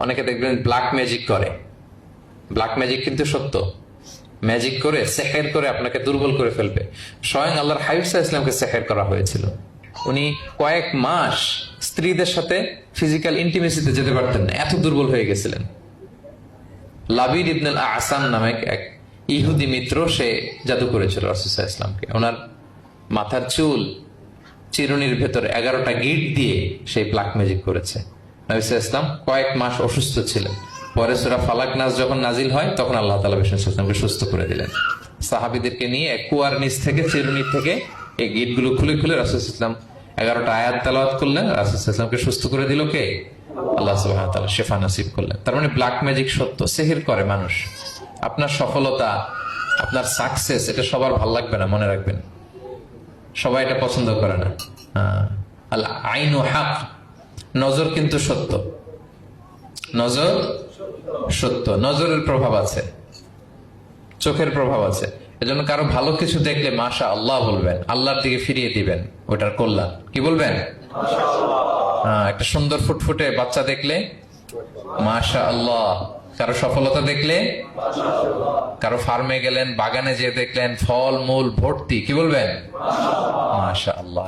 অনেকে দেখবেন black magic করে। ব্ল্যাক ম্যাজিক কিন্তু সত্য, ম্যাজিক করে সেহের করে আপনাকে দুর্বল করে ফেলবে। স্বয়ং আল্লাহর হাবিব সাল্লাল্লাহু আলাইহি ওয়াসাল্লামকে সেহের করা হয়েছিল। উনি কয়েক মাস স্ত্রীদের সাথে ফিজিক্যাল ইন্টিমেসিতে যেতে পারতেন না, এত দুর্বল হয়ে গেছিলেন। লাবিদ ইবনে আসাম নামে এক ইহুদি মিত্র, সে জাদু করেছিল রাসূল সাল্লাল্লাহু আলাইহি ওয়াসাল্লামকে। ওনার মাথার চুল চিরুনির ভেতরে 11টা গিট দিয়ে সেই ব্ল্যাক ম্যাজিক করেছে। নবী সাল্লাল্লাহু আলাইহি ওয়াসাল্লাম কয়েক মাস অসুস্থ ছিলেন। পরে সূরা ফালাক নাস যখন নাজিল হয় তখন আল্লাহ তাআলা বিষ্ণু সাল্লাল্লাহু আলাইহি ওয়াসাল্লামকে সুস্থ করে দিলেন। সাহাবীদেরকে নিয়ে কুয়ার নিচ থেকে, চিরুনি থেকে এই গিটগুলো খুলে খুলে রাসূল সাল্লাল্লাহু আলাইহি ওয়াসাল্লাম 11টা আয়াত তেলাওয়াত করলেন। রাসূল সাল্লাল্লাহু আলাইহি ওয়াসাল্লামকে সুস্থ করে দিল কে? আল্লাহ সুবহানাহু ওয়া তাআলা শিফা নসিব করলেন। তার মানে ব্ল্যাক ম্যাজিক সত্য, সিহির করে মানুষ। আপনার সফলতা, আপনার সাকসেস, এটা সবার ভালো লাগবে না, মনে রাখবেন। সবাই এটা পছন্দ করে না। আল আইনু হক, নজর কিন্তু সত্য, নজর সত্য, নজরের প্রভাব আছে, চোখের প্রভাব আছে। এজন্য কারো ভালো কিছু দেখলে মাশা আল্লাহ বলবেন, আল্লাহর দিকে ফিরিয়ে দিবেন ওটার কল্যাণ। কি বলবেন? একটা সুন্দর ফুটফুটে বাচ্চা দেখলে মাশা আল্লাহ, কারো সফলতা দেখলে, কারো ফার্মে গেলেন, বাগানে যেয়ে দেখলেন ফল মূল ভর্তি, কি বলবেন? মাশা আল্লাহ।